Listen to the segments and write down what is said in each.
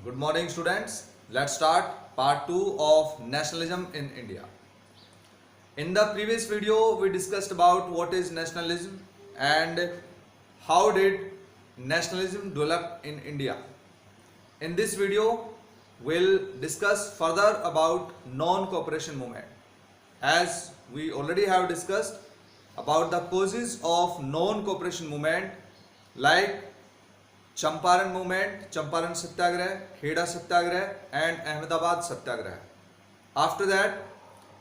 Good morning, students. Let's start part 2 of nationalism in India. In the previous video, we discussed about what is nationalism and how did nationalism develop in India. In this video, we'll discuss further about non-cooperation movement. As we already have discussed about the causes of non-cooperation movement like Champaran movement, Champaran Satyagraha, Kheda Satyagraha and Ahmedabad Satyagraha. After that,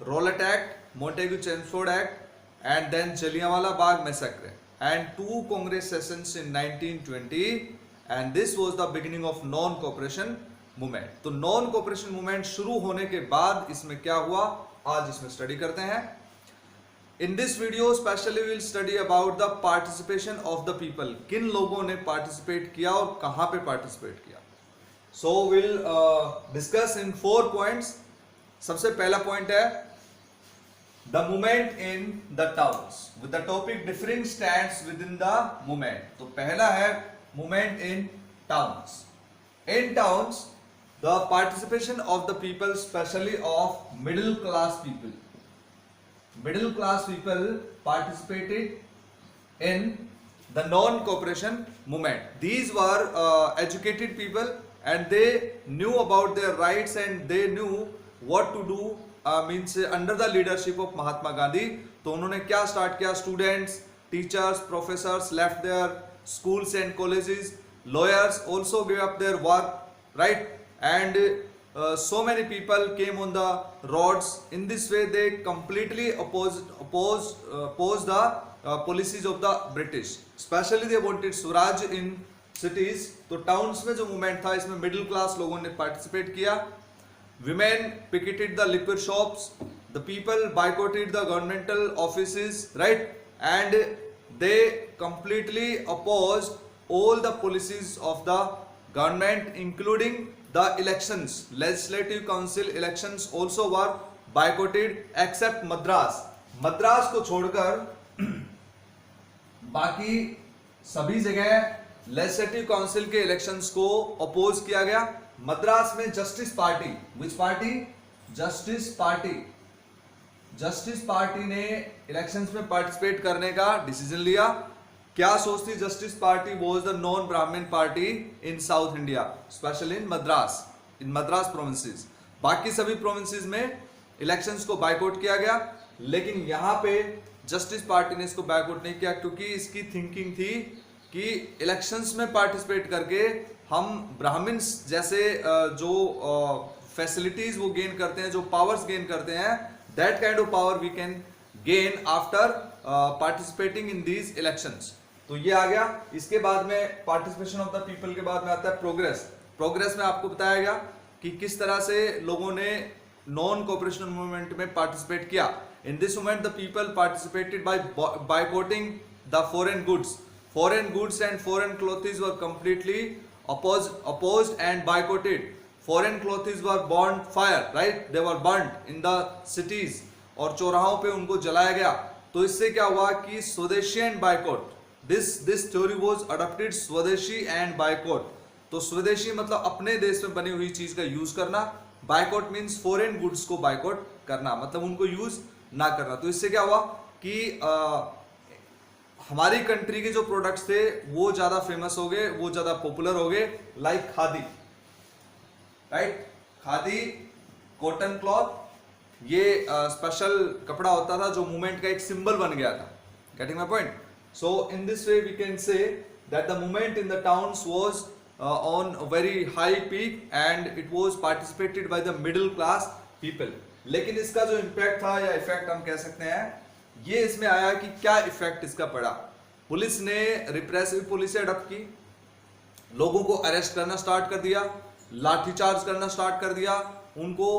Rowlatt Act, Montagu-Chelmsford Act, and then Jallianwala Bagh massacre, and two Congress sessions in 1920, and this was the beginning of non-cooperation movement. तो non-cooperation movement शुरू होने के बाद इसमें क्या हुआ, आज इसमें स्टडी करते हैं. In this video specially we will study about the participation of the people. किन लोगों ने participate किया और कहाँ पे participate किया. So we'll discuss in 4 points. सबसे पहला point है the movement in the towns with the topic differing stands within the movement. तो पहला है movement in towns. In towns the participation of the people, especially of middle class people. Middle class people participated in the non-cooperation movement. These were educated people and they knew about their rights and they knew what to do means under the leadership of Mahatma Gandhi. तो उन्होंने क्या start किया, students, teachers, professors left their schools and colleges, lawyers also gave up their work, right? And so many people came on the roads. In this way they completely opposed the policies of the British. Especially they wanted Swaraj in cities. तो towns में जो movement था इसमें middle class लोगों ने participate किया. Women picketed the liquor shops. The people boycotted the governmental offices, right? And they completely opposed all the policies of the government, including the elections. Legislative council elections also were boycotted except Madras. Madras को छोड़कर बाकी सभी जगह legislative council के elections को oppose किया गया. मद्रास में justice party, which party? Justice party ने इलेक्शंस में पार्टिसिपेट करने का डिसीजन लिया. क्या सोचती justice party? Was the non Brahmin party in south India, specially in Madras provinces. बाकी सभी प्रोविंसेस में इलेक्शंस को बायकॉट किया गया, लेकिन यहाँ पे जस्टिस पार्टी ने इसको बायकॉट नहीं किया क्योंकि इसकी थिंकिंग थी कि इलेक्शंस में पार्टिसिपेट करके हम ब्राह्मण्स जैसे जो फैसिलिटीज वो गेन करते हैं, जो पावर्स गेन करते हैं, that kind of power we can gain after participating in these elections. तो ये आ गया. इसके बाद में पार्टिसिपेशन ऑफ द पीपल के बाद में आता है प्रोग्रेस में आपको बताया गया कि किस तरह से लोगों ने नॉन कोऑपरेशन मूवमेंट में पार्टिसिपेट किया. In this movement the people participated by boycotting the foreign goods and foreign clothes were completely opposed and boycotted. Foreign clothes were burned fire, right? They were burnt in the cities और चौराहों पे उनको जलाया गया. तो इससे क्या हुआ कि स्वदेशी and boycott, this theory was adopted, स्वदेशी एंड बायकॉट. तो स्वदेशी मतलब अपने देश में बनी हुई चीज का यूज करना, बायकॉट मींस फॉरेन गुड्स को बायकॉट करना, मतलब उनको यूज ना करना. तो इससे क्या हुआ कि हमारी कंट्री के जो प्रोडक्ट्स थे वो ज्यादा फेमस हो गए, वो ज्यादा पॉपुलर हो गए, like khadi, right? Khadi, cotton cloth, ये स्पेशल कपड़ा होता था जो मूवमेंट का एक सिंबल बन गया था. Getting my point? So in this way we can say that the movement in the towns was on a very high peak and it was participated by the middle class people. लेकिन इसका जो impact था या effect हम कह सकते हैं, ये इसमें आया कि क्या इफेक्ट इसका पड़ा. पुलिस ने रिप्रेसिव पॉलिसी अडॉप्ट की, लोगों को अरेस्ट करना स्टार्ट कर दिया, लाठीचार्ज करना स्टार्ट कर दिया, उनको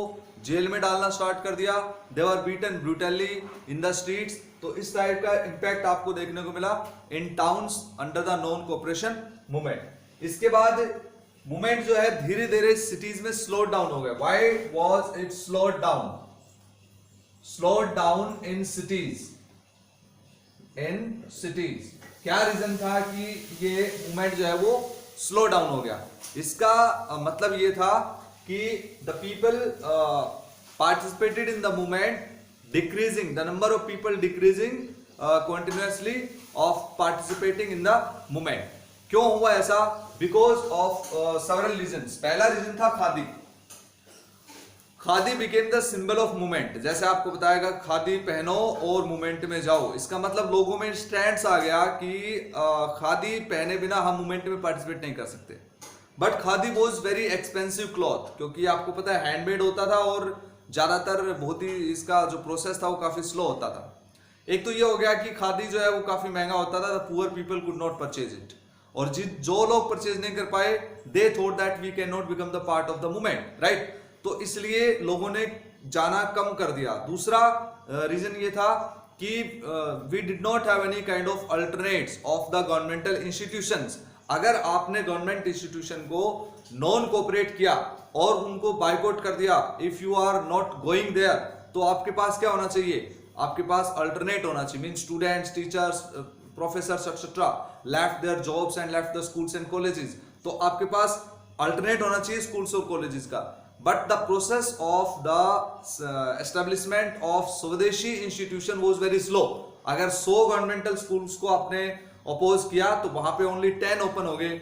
जेल में डालना स्टार्ट कर दिया. They were beaten brutally in the streets. तो इस टाइप का इम्पैक्ट आपको देखने को मिला in towns under the non cooperation movement. इसके बाद मूवमेंट जो है धीरे धीरे सिटीज में स्लो डाउन हो गया. Why was it slowed down in cities? क्या रीजन था कि ये मूवमेंट जो है वो स्लो डाउन हो गया। इसका मतलब ये था कि the people participated in the movement decreasing, the number of people decreasing continuously of participating in the movement। क्यों हुआ ऐसा? because of several reasons। पहला रीजन था khadi. Khadi became the symbol of movement. जैसे आपको बताएगा खादी पहनो और मूवमेंट में जाओ, इसका मतलब लोगों में स्टैंड्स आ गया कि खादी पहने बिना हम मूवमेंट में पार्टिसिपेट नहीं कर सकते। But khadi was very expensive cloth, क्योंकि आपको पता है हैंडमेड होता था और ज्यादातर बहुत ही इसका जो प्रोसेस था वो काफी स्लो होता था। एक तो ये हो गया कि खादी जो है वो काफी महंगा होता था, poor people could not purchase it, और जो लोग परचेज नहीं कर पाए they thought that we can not become the part of the movement, right. तो इसलिए लोगों ने जाना कम कर दिया। दूसरा रीजन ये था कि we did not have any kind of alternates of the governmental institutions. अगर आपने गवर्नमेंट इंस्टीट्यूशन को नॉन कोऑपरेट किया और उनको बायकॉट कर दिया, if you are not going there, तो आपके पास क्या होना चाहिए? आपके पास अल्टरनेट होना चाहिए। Mean students, teachers, professors etcetera left their jobs and left the schools and colleges, तो आपके पास अल्टरनेट होना चाहिए स्कूल्स और कॉलेजेस का। But the process of the establishment of स्वदेशी इंस्टीट्यूशन वाज वेरी स्लो। अगर 100 गवर्नमेंटल स्कूल्स को आपने अपोज किया तो वहां पे ओनली 10 ओपन हो गए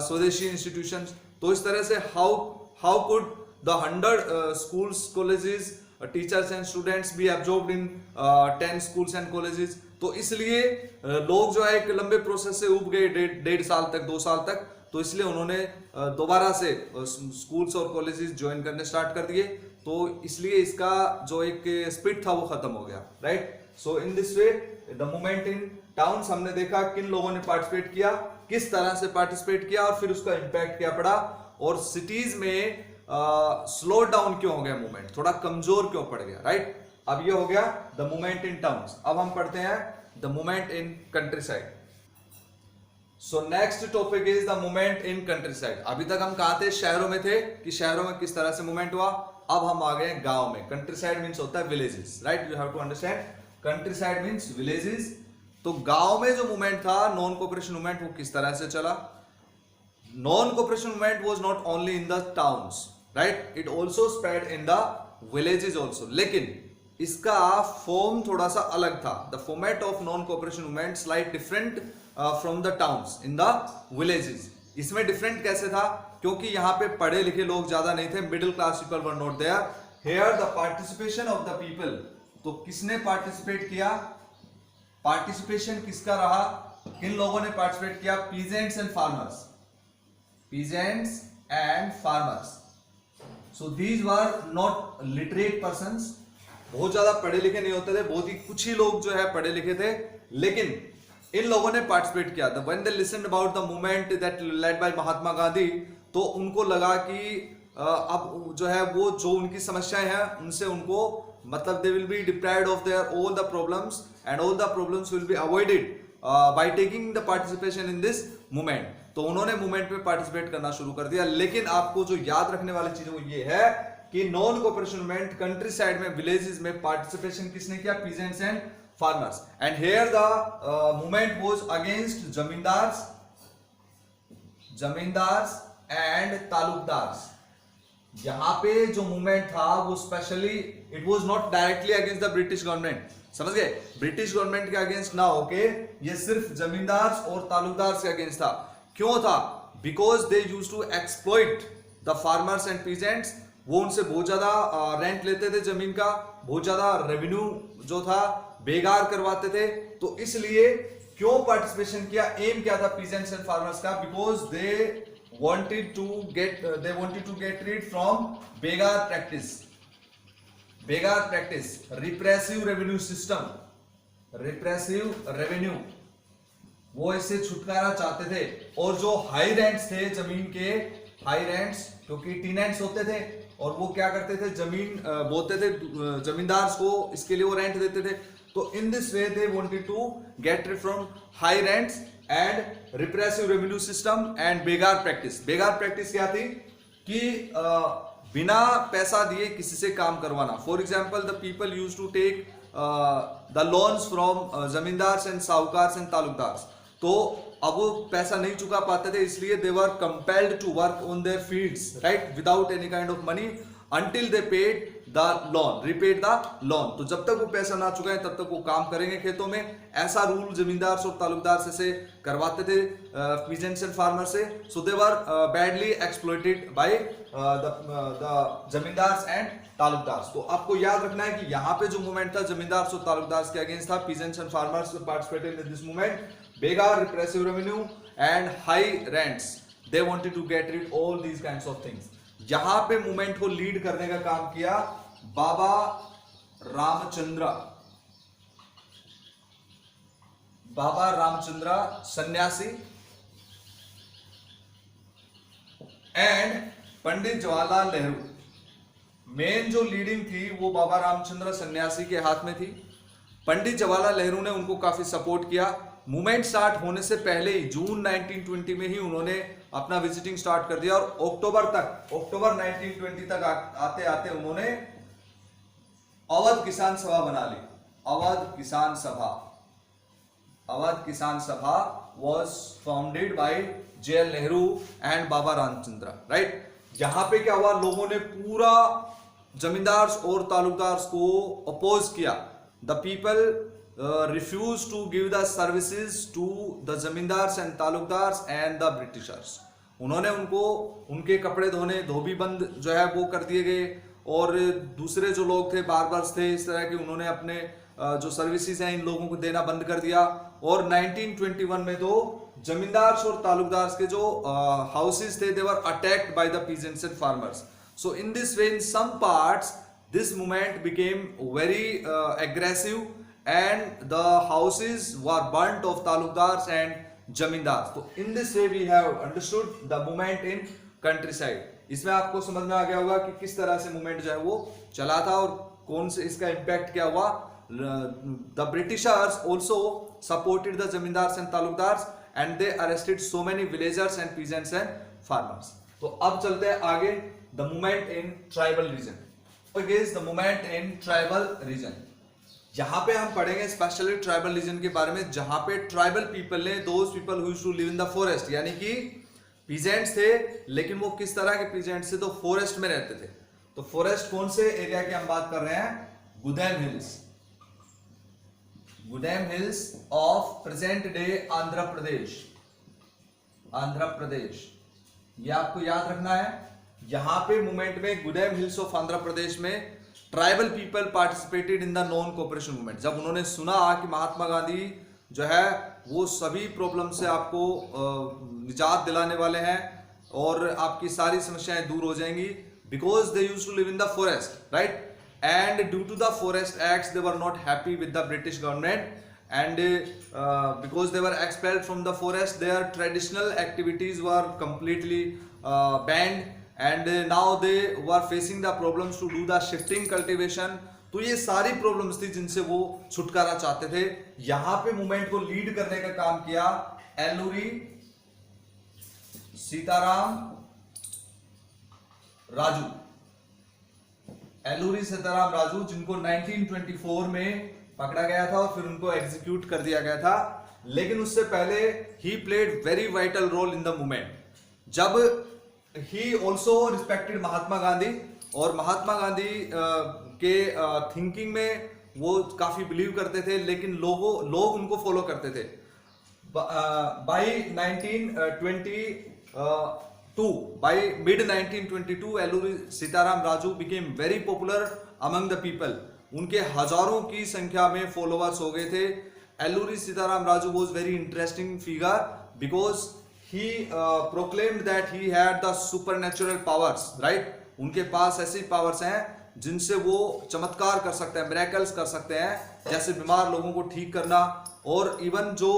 स्वदेशी इंस्टीट्यूशंस। तो इस तरह से how could the 100 schools, colleges, teachers and students be absorbed in 10 schools and colleges। तो इसलिए लोग जो है एक लंबे प्रोसेस से उब गए, 1.5 साल तक, 2 साल तक। तो इसलिए उन्होंने दोबारा से स्कूल्स और कॉलेजेस ज्वाइन करने स्टार्ट कर दिए। तो इसलिए इसका जो एक स्पिरिट था वो खत्म हो गया, right. So in this way the movement in towns, हमने देखा किन लोगों ने पार्टिसिपेट किया, किस तरह से पार्टिसिपेट किया और फिर उसका इम्पैक्ट क्या पड़ा, और सिटीज में स्लो डाउन क्यों हो गया मूवमेंट, थोड़ा कमजोर क्यों पड़ गया, राइट। अब ये हो गया द मूवमेंट इन टाउन्स। अब हम पढ़ते हैं the movement in country side. So next topic is the movement in country side. अभी तक हम कहा थे शहरों में थे कि शहरों में किस तरह से मूवमेंट हुआ। अब हम आ गए गांव में। कंट्री साइड मीन्स होता है villages, right. You have to understand countryside means villages. तो गांव में जो मूवमेंट था नॉन कोऑपरेशन मूवमेंट, वो किस तरह से चला। Non cooperation movement was not only in the towns, right, it also spread in the villages also. लेकिन इसका फॉर्म थोड़ा सा अलग था। The format of non cooperation movement slight different from the towns in the villages. इसमें different कैसे था? क्योंकि यहाँ पे पढ़े लिखे लोग ज्यादा नहीं थे, middle class people were not there. Here the participation of the people, तो किसने पार्टिसिपेट किया? पार्टिसिपेशन किसका रहा? किन लोगों ने पार्टिसिपेट किया? Peasants and farmers, peasants and farmers. So these were not literate persons, बहुत ज्यादा पढ़े लिखे नहीं होते थे, बहुत ही कुछ ही लोग जो है पढ़े लिखे थे, लेकिन इन लोगों ने पार्टिसिपेट किया था। When they listened about the movement that led by Mahatma Gandhi, तो उनको लगा कि अब जो है वो जो उनकी समस्याएं हैं उनसे उनको मतलब they will be deprived of their all the problems and all the problems will be avoided by taking the participation in this movement. तो उन्होंने मूवमेंट में पार्टिसिपेट करना शुरू कर दिया। लेकिन आपको जो याद रखने वाली चीज वो ये है कि non cooperation movement country side में, विलेजेस में पार्टिसिपेशन किसने किया? Peasants and farmers। and here the movement was against zamindars and talukdars। यहाँ पे जो मूवमेंट था वो specially it was not directly against the British government, समझ गए? ब्रिटिश गवर्नमेंट के अगेंस्ट ना होके ये सिर्फ जमींदार और तालुकदार के अगेंस्ट था। क्यों था? Because they used to exploit the farmers and peasants. वो उनसे बहुत ज्यादा रेंट लेते थे जमीन का, बहुत ज्यादा रेवेन्यू जो था बेगार करवाते थे। तो इसलिए क्यों पार्टिसिपेशन किया? एम क्या था पीजेंट्स एंड फार्मर्स का? Because they wanted to get rid from begar practice, repressive revenue system, repressive revenue, वो इससे छुटकारा चाहते थे। और जो हाई रेंट्स थे जमीन के, हाई रेंट्स क्योंकि टीनेंट्स होते थे और वो क्या करते थे, जमीन बोते थे जमींदार को, इसके लिए वो रेंट देते थे। तो in this way they wanted to get rid from high rents and repressive revenue system and begar practice. Begar practice क्या थी? कि बिना पैसा दिए किसी से काम करवाना। For example the people use to take the loans from zamindars and sahukars and talukdars. तो अब वो पैसा नहीं चुका पाते थे, इसलिए they were compelled to work on their fields, right, without any kind of money until they paid the loan, repaid the loan। तो जब तक वो पैसा ना चुकाए तब तक वो काम करेंगे खेतों में। ऐसा रूल जमींदार और तालुकदार से करवाते थे पीजेंट्स एंड फार्मर से। So they were badly exploited by the zamindars and talukdars. तो आपको याद रखना है कि यहाँ पे जो मूवमेंट था जमींदार और तालुकदार के अगेंस्ट था। Peasants and farmers participated in this movement. Begar, repressive revenue and high rents, they wanted to get rid all these kinds of things. यहां पे मूवमेंट को लीड करने का काम किया बाबा रामचंद्र सन्यासी एंड पंडित जवाहरलाल नेहरू। मेन जो लीडिंग थी वो बाबा रामचंद्र सन्यासी के हाथ में थी। पंडित जवाहरलाल नेहरू ने उनको काफी सपोर्ट किया। मूवमेंट स्टार्ट होने से पहले ही जून 1920 में ही उन्होंने अपना विजिटिंग स्टार्ट कर दिया और अक्टूबर 1920 तक आते आते उन्होंने अवध किसान सभा बना ली। अवध किसान सभा was founded by JL Nehru and Baba Ramchandra, right. यहां पे क्या हुआ, लोगों ने पूरा जमींदार और तालुकदार को अपोज किया। The people refused to give the services to the zamindars and talukdars and the Britishers। उन्होंने उनको उनके कपड़े धोने, धोबी बंद जो है वो कर दिए गए, और दूसरे जो लोग थे बार्बर्स थे इस तरह के, उन्होंने अपने जो सर्विसेज हैं इन लोगों को देना बंद कर दिया। और 1921 में तो जमींदार और तालुकदार के जो हाउसेस थे they were attacked by the peasants and farmers. So in this way in some parts this movement became very aggressive and the houses were burnt of talukdars and zamindars। तो in this way we have understood the movement in countryside। इसमें आपको समझ में आ गया होगा कि किस तरह से मूवमेंट जो है वो चला था और कौन से इसका इम्पैक्ट क्या हुआ। The Britishers also supported the zamindars and talukdars and they arrested so many villagers and peasants and farmers। तो अब चलते हैं आगे, the movement in tribal region। Against the movement in tribal region, यहां पे हम पढ़ेंगे स्पेशली ट्राइबल रीजन के बारे में, जहां पे ट्राइबल पीपल ने, those people who used to live in the forest, यानी कि पीजेंट्स थे, लेकिन वो किस तरह के पीजेंट्स थे, तो फॉरेस्ट में रहते थे। तो फॉरेस्ट कौन से एरिया की हम बात कर रहे हैं, Gudem hills of present day Andhra Pradesh. ये आपको याद रखना है। यहां पे मूवमेंट में गुदेम हिल्स ऑफ आंध्र प्रदेश में tribal people participated in the non cooperation movement. जब उन्होंने सुना कि महात्मा गांधी जो है वो सभी प्रॉब्लम से आपको निजात दिलाने वाले हैं और आपकी सारी समस्याएं दूर हो जाएंगी, because they used to live in the forest, right, and due to the forest acts they were not happy with the British government and because they were expelled from the forest, their traditional activities were completely banned and now they were facing the problems to do the shifting cultivation। तो ये सारी problems थी जिनसे वो छुटकारा चाहते थे। यहां पे मूवमेंट को लीड करने का काम किया एलूरी सीताराम राजू, जिनको 1924 में पकड़ा गया था और फिर उनको एग्जीक्यूट कर दिया गया था। लेकिन उससे पहले ही played very vital role in the movement. जब he also respected Mahatma Gandhi, और महात्मा गांधी के थिंकिंग में वो काफी बिलीव करते थे, लेकिन लोग उनको फॉलो करते थे। By mid 1922 Alluri Sitarama Raju became very popular among the people. उनके हजारों की संख्या में फॉलोअर्स हो गए थे। Alluri Sitarama Raju was very interesting figure because he proclaimed that he had the supernatural powers, right. उनके पास ऐसी पावर्स हैं जिनसे वो चमत्कार कर सकते हैं, मिरेकल्स कर सकते हैं, जैसे बीमार लोगों को ठीक करना और इवन जो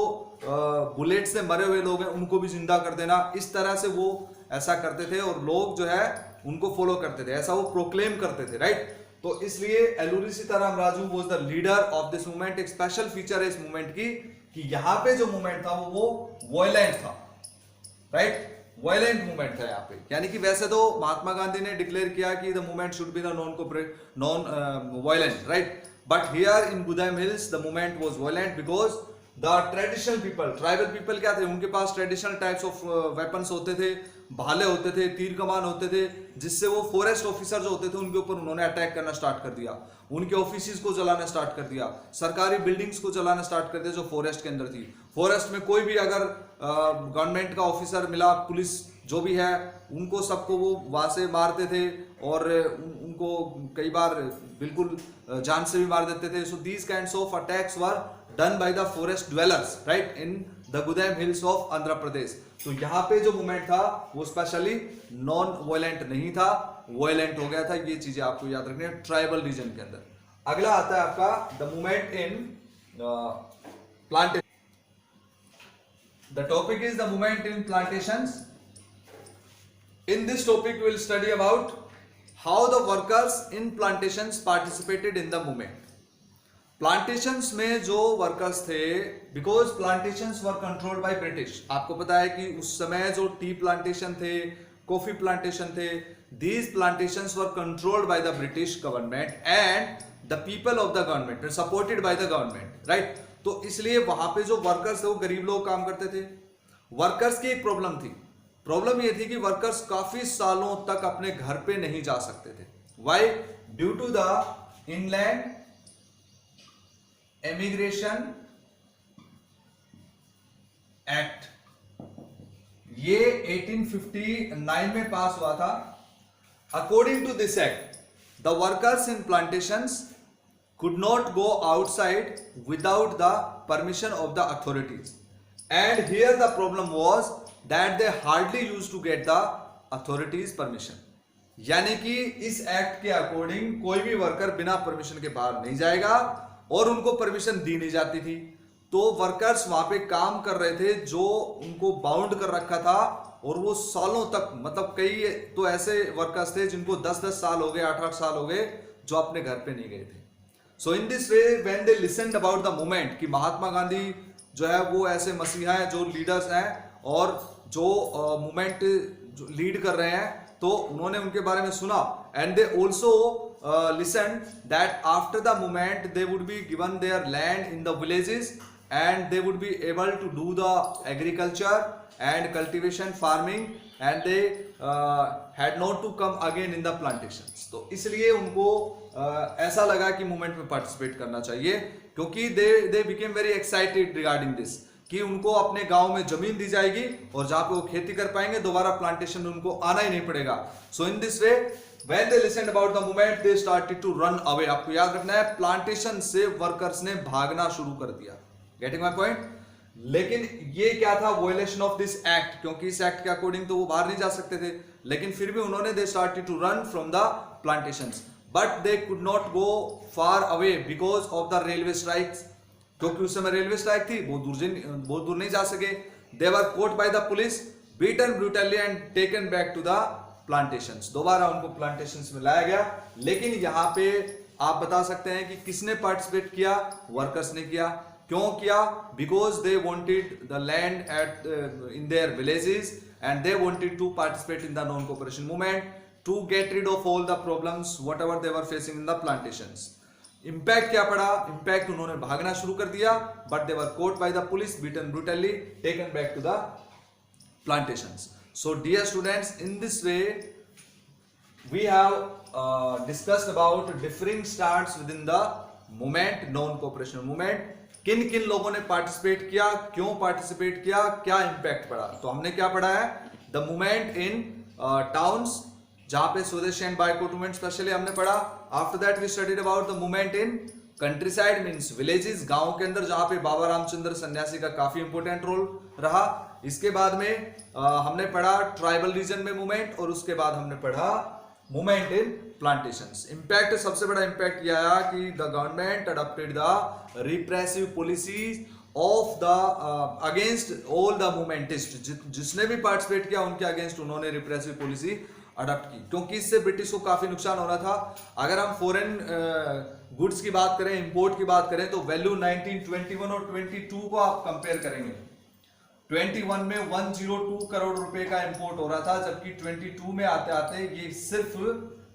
बुलेट से मरे हुए लोग हैं उनको भी जिंदा कर देना। इस तरह से वो ऐसा करते थे और लोग जो है उनको फॉलो करते थे, ऐसा वो प्रोक्लेम करते थे, राइट। तो इसलिए Alluri Sitarama Raju was the leader of this movement. एक स्पेशल फीचर है इस मूवमेंट की कि यहाँ पे जो मूवमेंट था वो वायलेंट था, राइट, वायलेंट मूवमेंट था यहाँ पे। यानी कि वैसे तो महात्मा गांधी ने डिक्लेयर किया कि the movement should be the non violent, right, but here in Gudem hills the movement was violent because the traditional people, tribal people क्या थे, उनके पास ट्रेडिशनल टाइप्स ऑफ वेपन्स होते थे, भाले होते थे, तीर कमान होते थे, जिससे वो फॉरेस्ट ऑफिसर जो होते थे उनके ऊपर उन्होंने अटैक करना स्टार्ट कर दिया, उनके ऑफिसेज को जलाना स्टार्ट कर दिया, सरकारी बिल्डिंग्स को जलाना स्टार्ट कर दिया जो फॉरेस्ट के अंदर थी। फॉरेस्ट में कोई भी अगर गवर्नमेंट का ऑफिसर मिला, पुलिस जो भी है, उनको सबको वो वहां से मारते थे और उनको कई बार बिल्कुल जान से भी मार देते थे। So these kinds of attacks were done by the forest dwellers right in the Gudem hills of Andhra Pradesh. तो यहाँ पे जो मूवमेंट था वो स्पेशली नॉन वायलेंट नहीं था, वायलेंट हो गया था। ये चीजें आपको याद रखनी है ट्राइबल रीजन के अंदर। अगला आता है आपका the movement in plantation. The topic is the movement in plantations. In this topic we will study about how the workers in plantations participated in the movement. Plantations में जो workers थे, because plantations were controlled by British. आपको पता है कि उस समय जो टी प्लांटेशन थे, कॉफी प्लांटेशन थे, these plantations were controlled by the British government and the people of the government were supported by the government, right? तो इसलिए वहां पे जो वर्कर्स थे वो गरीब लोग काम करते थे। वर्कर्स की एक प्रॉब्लम थी, प्रॉब्लम ये थी कि वर्कर्स काफी सालों तक अपने घर पे नहीं जा सकते थे। Why? Due to the inland emigration act. ये 1859 में पास हुआ था। According to this act the workers in plantations could not go outside without the permission of the authorities, and here the problem was that they hardly used to get the authorities permission। यानी कि इस act के according कोई भी worker बिना permission के बाहर नहीं जाएगा और उनको परमिशन दी नहीं जाती थी। तो वर्कर्स वहां पे काम कर रहे थे जो उनको बाउंड कर रखा था, और वो सालों तक, मतलब कई तो ऐसे वर्कर्स थे जिनको 10-10 साल हो गए, 8-8 साल हो गए, जो अपने घर पे नहीं गए थे। So in this way when they listened about the movement कि महात्मा गांधी जो है वो ऐसे मसीहा हैं, जो लीडर्स हैं और जो मूवमेंट जो लीड कर रहे हैं, तो उन्होंने उनके बारे में सुना। And they also listen that after the movement they would be given their land in the villages and they would be able to do the agriculture and cultivation farming and they had not to come again in the plantations. तो इसलिए उनको ऐसा लगा कि movement में participate करना चाहिए, क्योंकि they became very excited regarding this कि उनको अपने गांव में जमीन दी जाएगी और जहां पे वो खेती कर पाएंगे, दोबारा प्लांटेशन में उनको आना ही नहीं पड़ेगा। So in this way when they listened about the movement they started to run away. आपको याद रखना है प्लांटेशन से वर्कर्स ने भागना शुरू कर दिया। Getting my point? लेकिन ये क्या था? वायलेशन ऑफ दिस एक्ट, क्योंकि इस एक्ट के अकॉर्डिंग तो वो बाहर नहीं जा सकते थे, लेकिन फिर भी उन्होंने they started to run from the plantations, but they could not go far away because of the railway strikes. क्योंकि उस समय रेलवे स्ट्राइक थी, बहुत दूर नहीं जा सके। They were caught by the police, beaten brutally and taken back to the plantations. दोबारा उनको प्लांटेशंस में लाया गया। लेकिन यहाँ पे आप बता सकते हैं कि किसने पार्टिसिपेट किया? वर्कर्स ने किया। क्यों किया? Because they wanted the land at in their villages and they wanted to participate in the non cooperation movement to get rid of all the problems whatever they were facing in the plantations. Impact क्या पड़ा? Impact उन्होंने भागना शुरू कर दिया, but they were caught by the police, beaten brutally, taken back to the plantations. So dear students, in this way we have discussed about differing starts with in the movement, non cooperation movement. किन किन लोगों ने participate किया, क्यों participate किया, क्या impact पड़ा। तो हमने क्या पढ़ा है? द मूवमेंट इन टाउन्स, जहां पे स्वदेशी एंड बायकॉट मूवमेंट स्पेशली हमने पढ़ा। After that we studied about the movement in countryside means villages, गांव के अंदर, जहां पे बाबा रामचंद्र सन्यासी का काफी इंपॉर्टेंट रोल रहा। इसके बाद में हमने पढ़ा ट्राइबल रीजन में मूवमेंट, और उसके बाद हमने पढ़ा मूवमेंट इन प्लांटेशंस। इंपैक्ट, सबसे बड़ा इंपैक्ट यह आया कि the government adopted the repressive policies of the against all the movementist. जिसने भी पार्टिसिपेट किया उनके अगेंस्ट उन्होंने रिप्रेसिव पॉलिसी अडॉप्ट की, क्योंकि इससे ब्रिटिश को काफी नुकसान हो रहा था। अगर हम फॉरेन गुड्स की बात करें, इंपोर्ट की बात करें, तो वैल्यू 1921 और 22 को आप कंपेयर करेंगे। 21 में 102 करोड़ रुपए का इंपोर्ट हो रहा था, जबकि 22 में आते आते ये सिर्फ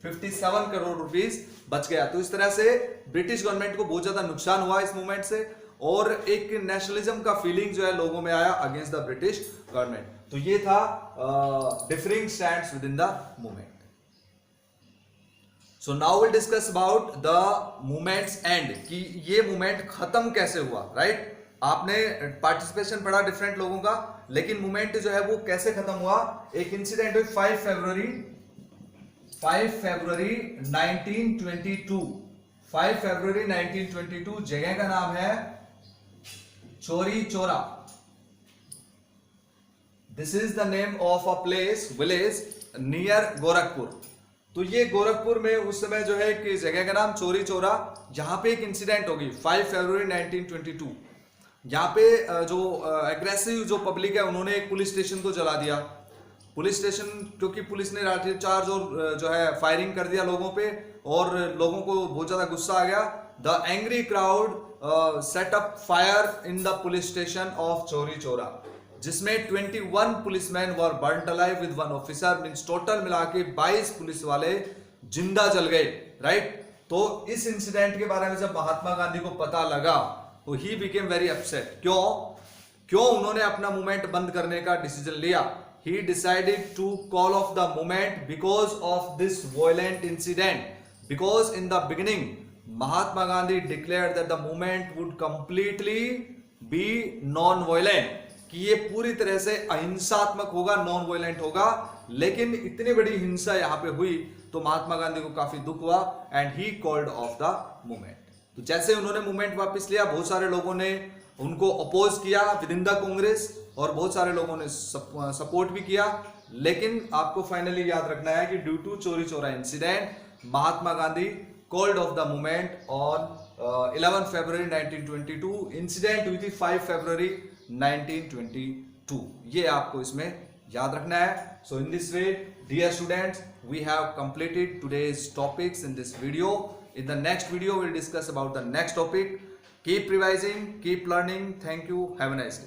57 करोड़ रुपीस बच गया। तो इस तरह से ब्रिटिश गवर्नमेंट को बहुत ज्यादा नुकसान हुआ इस मूवमेंट से, और एक नेशनलिज्म का फीलिंग जो है लोगों में आया अगेंस्ट द ब्रिटिश गवर्नमेंट। तो ये था differing stands with in the movement. So now will discuss about the movements and, कि ये मूवमेंट खत्म कैसे हुआ, राइट? आपने पार्टिसिपेशन पढ़ा डिफरेंट लोगों का, लेकिन मूवमेंट जो है वो कैसे खत्म हुआ? एक इंसिडेंट हुई 5 फरवरी 1922। 5 फरवरी 1922, जगह का नाम है Chauri Chaura. This is the name of a place, village near Gorakhpur. तो ये गोरखपुर में उस समय जो है कि जगह का नाम चौरी चौरा, यहां पे एक इंसिडेंट होगी 5 फरवरी 1922। यहाँ पे जो एग्रेसिव जो पब्लिक है उन्होंने एक पुलिस स्टेशन को जला दिया। पुलिस स्टेशन, क्योंकि पुलिस ने लाठीचार्ज और जो है फायरिंग कर दिया लोगों पे, और लोगों को बहुत ज्यादा गुस्सा आ गया। The angry crowd set up fire in the police station of Chauri Chaura, जिसमें 21 policeman were burned alive with 1 officer. Means total मिला के 22 पुलिस वाले जिंदा जल गए, राइट? तो इस इंसिडेंट के बारे में जब महात्मा गांधी को पता लगा तो ही बिकेम वेरी अपसेट। क्यों उन्होंने अपना मूवमेंट बंद करने का डिसीजन लिया? He decided to call off the movement because of this violent incident. Because in the beginning Mahatma Gandhi declared that the movement would completely be non violent, कि ये पूरी तरह से अहिंसात्मक होगा, नॉन वायलेंट होगा। लेकिन इतनी बड़ी हिंसा यहां पे हुई तो महात्मा गांधी को काफी दुख हुआ and he called off the movement. तो जैसे उन्होंने मूवमेंट वापस लिया, बहुत सारे लोगों ने उनको अपोज किया विद इन द कांग्रेस, और बहुत सारे लोगों ने सपोर्ट भी किया। लेकिन आपको फाइनली याद रखना है कि due to Chauri Chaura incident Mahatma Gandhi called off the movement on 11 फरवरी 1922। इंसिडेंट हुई थी 5 फरवरी 1922। ये आपको इसमें याद रखना है। So in this way dear students, we have completed today's topics in this video. In the next video, we'll discuss about the next topic. Keep revising, keep learning. Thank you. Have a nice day.